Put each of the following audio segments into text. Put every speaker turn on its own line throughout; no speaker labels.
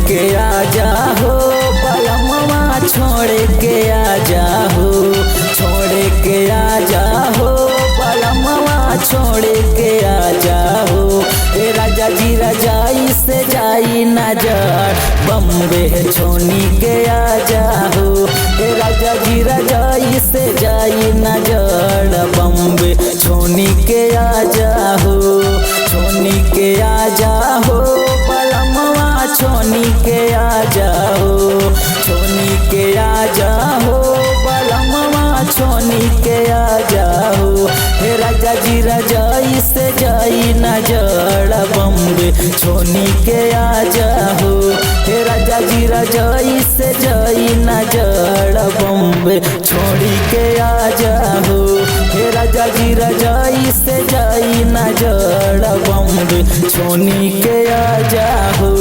के आजा हो बलमवा, छोड़ के आजा हो, छोड़ के आजा हो बलमवा, छोड़ के आजा हो। ए राजा जी रजाई से जाई नजर, बम्बे छोनी के आजा हो। ए राजा जी रजाई से जाई नजर, बम्बे छोनी के आजा हो, छोनी के आजा हो बलमवा, छोनी के आजा हो, छोनी के आजा हो बलमवा, छोनी के आजा हो। हे राजा जी रजाई से जाई नजर, बम्बे छोनी के आजा हो। हे राजा जी रजाई से जाई नजर, बम्बे छोड़ी के आजा हो। हे राजा जी रजाई से जाई नजर, बम्बे छोनी के आजा हो।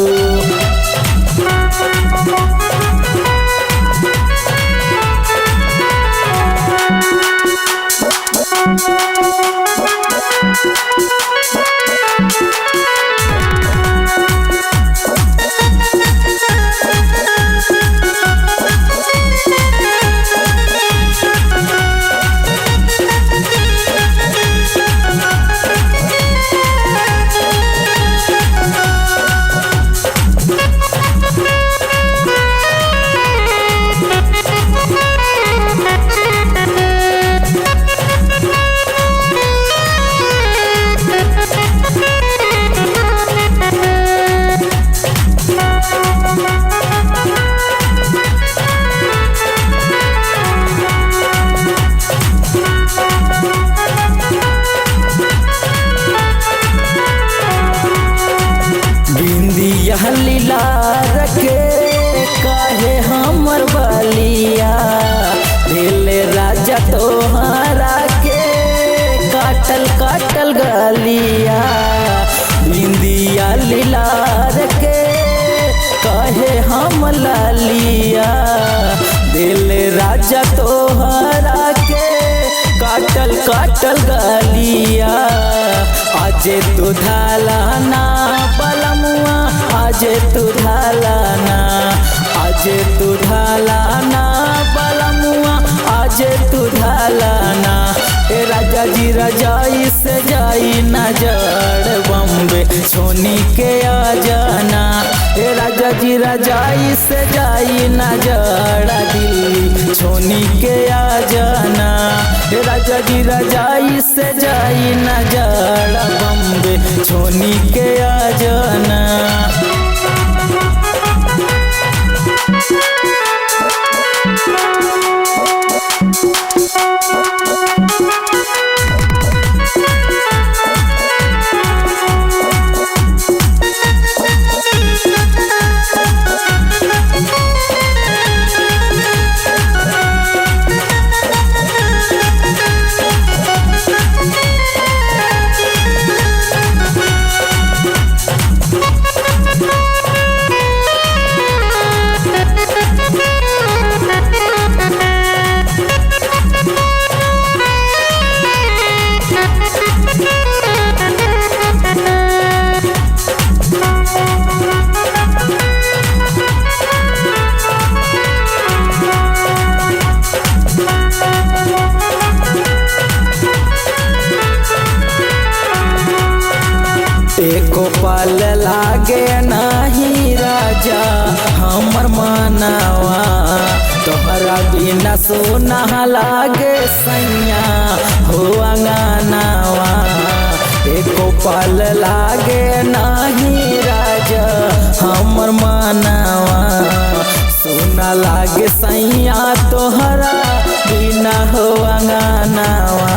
बिंदिया लीला रखे काहे हमर बलिया, दिल राजा तोहरा के काटल काटल गलिया। बिंदिया लीला रखे काहे हम लालिया, दिल राजा तोहरा के काटल काटल गलिया। आजे तू धालाना बलमुआ, आजे तू धालाना, आजे तू धालाना बलमुआ, आजे तू धालाना। ए राजा जी रजाई से जाई नजर, बम्बे छोनी के आ जाना। ए राजा जी रजाई से जाई नजर, दिल्ली छोनी के आ जाना। ए राजा जी रजाई से जाई नजर, बम्बे छोनी के आ जाना। हमर मानवा तोहरा बिना सोना लागे सैया हो अंगनावा एको पल लागे नाही राजा हमर मानवा सोना लागे सैया तोहरा बिना हो अंगनावा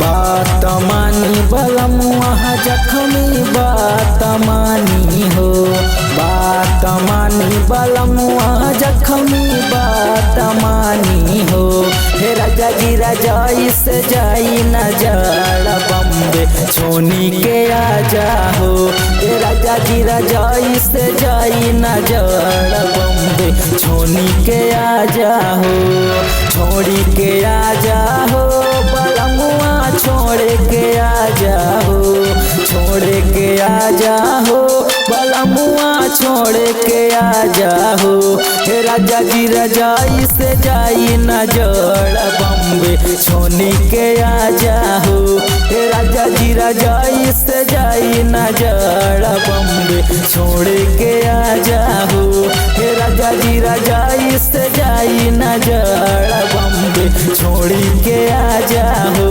बात मानी बलमुआ जखमी बात मानी हो बात मानी बलमुआ जखमी बात मानी हो हे राजा जी राजा से जाई न जड़ बम्बे छोनी के आजा हो हे राजा जी राजा से जाई न जड़ बम्बे छोनी के आजा हो छोड़ी के आजा हो बलमुआ छोड़ के आजा हो छोड़ के आजा हो बलमुआ छोड़ के आजा हो हे राजा जी रजाई से जाई न जड़ बम्बे छोनी के आजा हो हे राजा जी रजाई से जाई न जड़ बम्बे छोड़ के आजा हो हे राजा जी रजाई से जाई न जड़ बम्बे छोड़ के आजा हो।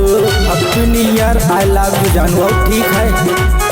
अपनी यार आई लव यू जानवर ठीक है।